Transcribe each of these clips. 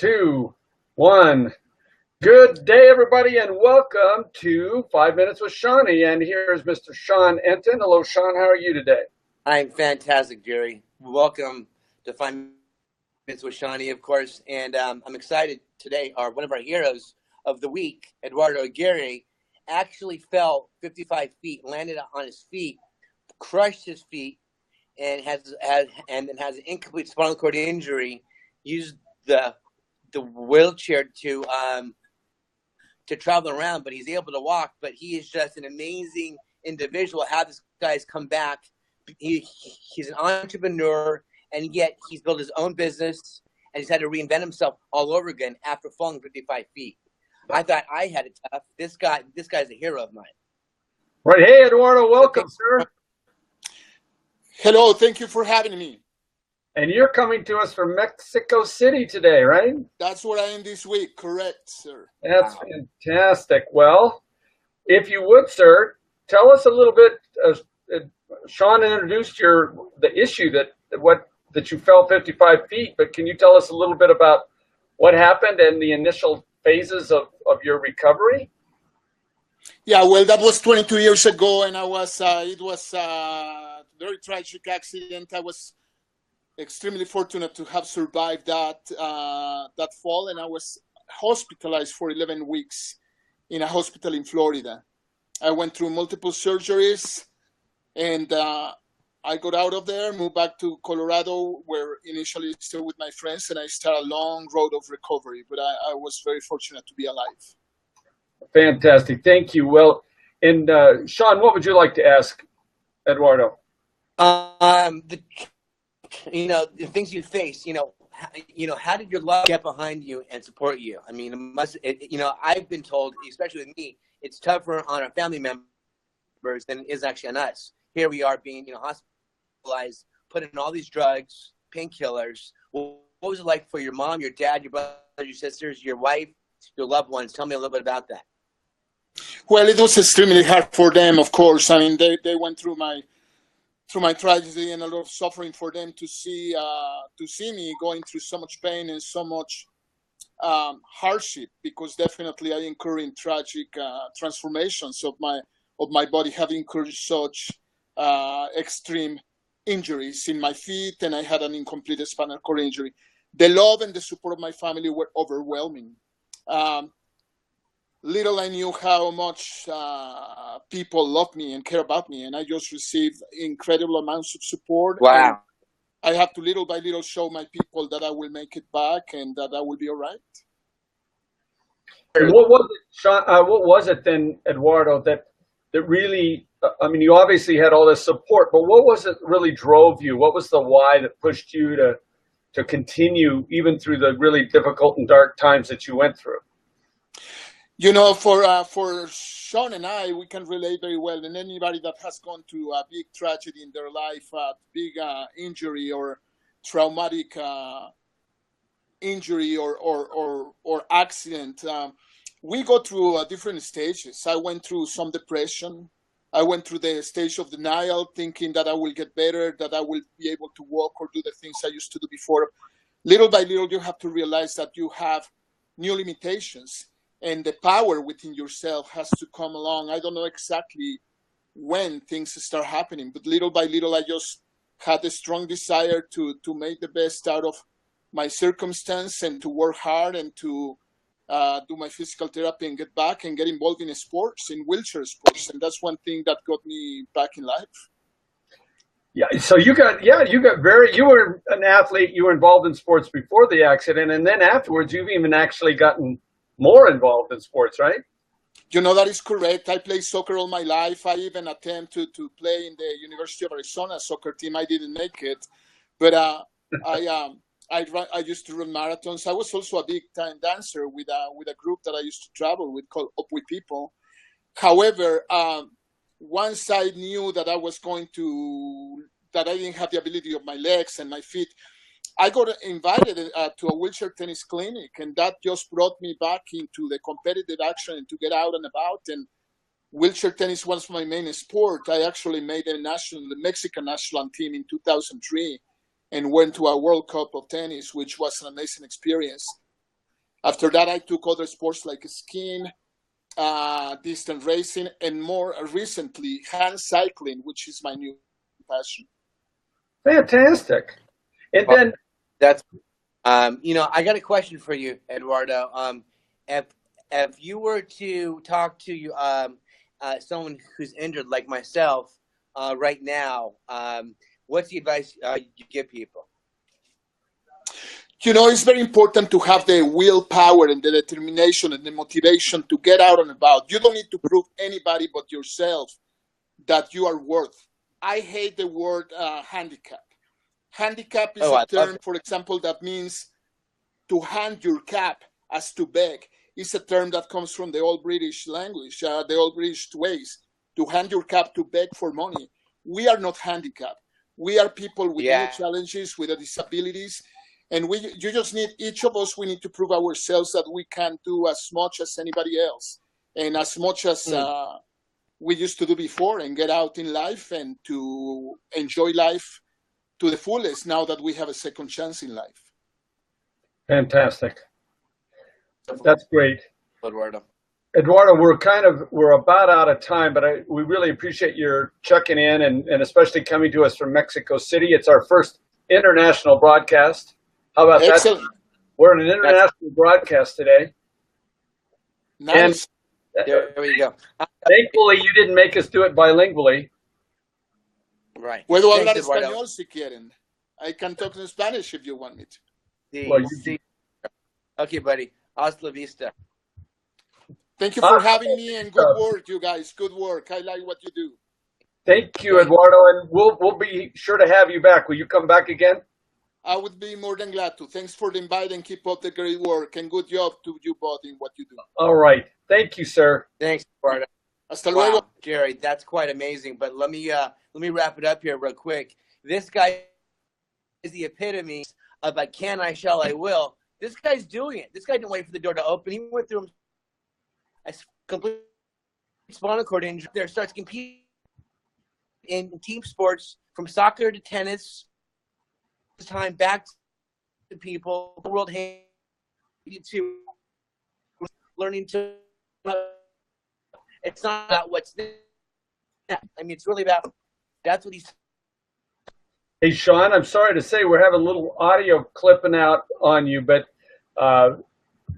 two, one. Good day, everybody, and welcome to 5 Minutes with Seany. And here's Mr. Sean Entin. Hello, Sean. How are you today? I'm fantastic, Jerry. Welcome to 5 Minutes with Seany, of course. And I'm excited today. One of our heroes of the week, Eduardo Aguirre, actually fell 55 feet, landed on his feet, crushed his feet, and has an incomplete spinal cord injury. Used the wheelchair to travel around, but he's able to walk. But he is just an amazing individual. How this guy's come back. He's an entrepreneur, and yet he's built his own business, and he's had to reinvent himself all over again after falling 55 feet. I thought I had it tough. This guy's a hero of mine. Right. Hey, Eduardo, welcome, sir. Hello, thank you for having me. And you're coming to us from Mexico City today, right? That's where I am this week, correct, sir. That's fantastic. Well, if you would, sir, tell us a little bit. Sean introduced the issue that you fell 55 feet, but can you tell us a little bit about what happened and the initial phases of your recovery? Yeah, well, that was 22 years ago, and it was a very tragic accident. I was extremely fortunate to have survived that fall, and I was hospitalized for 11 weeks in a hospital in Florida. I went through multiple surgeries, and I got out of there, moved back to Colorado, where initially I stayed with my friends, and I started a long road of recovery, but I was very fortunate to be alive. Fantastic. Thank you. Well, and Sean, what would you like to ask Eduardo? The things you face, how did your love get behind you and support you? I mean, I've been told, especially with me, it's tougher on our family members than it is actually on us. Here we are being, hospitalized, put in all these drugs, painkillers. Well, what was it like for your mom, your dad, your brothers, your sisters, your wife, your loved ones? Tell me a little bit about that. Well, it was extremely hard for them, of course. I mean, they went through my tragedy and a lot of suffering. For them to see me going through so much pain and so much hardship, because definitely I incurred in tragic transformations of my body, having incurred such extreme injuries in my feet, and I had an incomplete spinal cord injury. The love and the support of my family were overwhelming. Little I knew how much people love me and care about me, and I just received incredible amounts of support. Wow. I have to little by little show my people that I will make it back and that I will be all right. And what was it, Sean, what was it then, Eduardo, that really, you obviously had all this support, but what was it really drove you? What was the why that pushed you to continue even through the really difficult and dark times that you went through? For Sean and I, we can relate very well. And anybody that has gone through a big tragedy in their life, a big injury or traumatic injury or accident, we go through different stages. I went through some depression. I went through the stage of denial, thinking that I will get better, that I will be able to walk or do the things I used to do before. Little by little, you have to realize that you have new limitations. And the power within yourself has to come along. I don't know exactly when things start happening, but little by little, I just had a strong desire to make the best out of my circumstance and to work hard and to do my physical therapy and get back and get involved in sports, in wheelchair sports. And that's one thing that got me back in life. Yeah. So you were an athlete, you were involved in sports before the accident. And then afterwards, you've even actually gotten more involved in sports, right? That is correct. I played soccer all my life. I even attempted to play in the University of Arizona soccer team. I didn't make it, but I used to run marathons. I was also a big time dancer with a group that I used to travel with called Up With People. However, once I knew that that I didn't have the ability of my legs and my feet, I got invited to a wheelchair tennis clinic, and that just brought me back into the competitive action and to get out and about. And wheelchair tennis was my main sport. I actually made the Mexican national team in 2003 and went to a World Cup of tennis, which was an amazing experience. After that, I took other sports like skiing, distance racing, and more recently, hand cycling, which is my new passion. Fantastic. And then That's I got a question for you, Eduardo. If you were to talk to someone who's injured like myself right now, what's the advice you give people? It's very important to have the willpower and the determination and the motivation to get out and about. You don't need to prove anybody but yourself that you are worth. I hate the word handicap. Handicap is a term, for example, that means to hand your cap as to beg. It's a term that comes from the old British language, the old British ways. To hand your cap to beg for money. We are not handicapped. We are people with new challenges, with disabilities. And you just need, each of us, we need to prove ourselves that we can do as much as anybody else and as much as we used to do before, and get out in life and to enjoy life to the fullest now that we have a second chance in life. Fantastic. That's great. Eduardo, we're about out of time, but we really appreciate your checking in and especially coming to us from Mexico City. It's our first international broadcast. How about Excellent. that? We're in an international broadcast today. Nice. And there we go. Thankfully, you didn't make us do it bilingually. Right. Puedo hablar español si quieren. I can talk in Spanish if you want me to. Okay, buddy. Hasta la vista. Thank you for having me, and good work, you guys. Good work. I like what you do. Thank you, Eduardo, and we'll be sure to have you back. Will you come back again? I would be more than glad to. Thanks for the invite, and keep up the great work, and good job to you both in what you do. All right. Thank you, sir. Thanks, Eduardo. Hasta luego. Wow, Jerry, that's quite amazing. But let me wrap it up here real quick. This guy is the epitome of I can, I shall, I will. This guy's doing it. This guy didn't wait for the door to open. He went through a complete spinal cord injury. There starts competing in team sports, from soccer to tennis. Time back to people, the world hated to learning to. It's not about what's there. I mean, it's really about that's what he's. Hey, Sean, I'm sorry to say we're having a little audio clipping out on you, but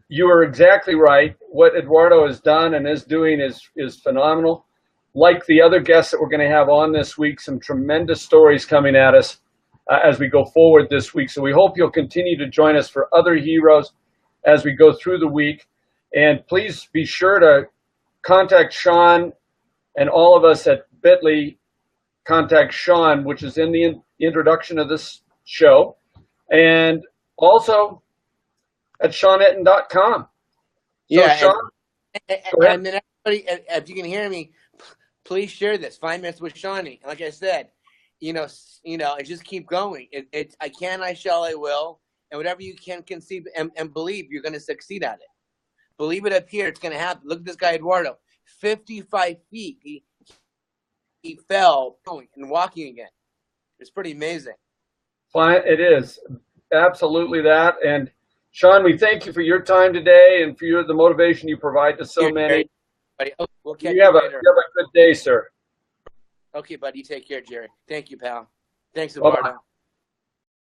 you are exactly right. What Eduardo has done and is doing is phenomenal. Like the other guests that we're going to have on this week, some tremendous stories coming at us as we go forward this week. So we hope you'll continue to join us for other heroes as we go through the week. And please be sure to contact Sean and all of us at Bitly. Contact Sean, which is in the introduction of this show, and also at SeanEntin.com. Yeah, Sean, and then everybody, if you can hear me, please share this. 5 minutes with Seany. Like I said, and just keep going. It's I can, I shall, I will, and whatever you can conceive and believe, you're going to succeed at it. Believe it up here, it's going to happen. Look at this guy, Eduardo, 55 feet. He fell and walking again. It's pretty amazing. Fine, it is absolutely that. And Sean, we thank you for your time today and for the motivation you provide to so many. We'll catch you have later. a good day, sir. Okay, buddy. Take care, Jerry. Thank you, pal. Thanks, Eduardo. Bye-bye.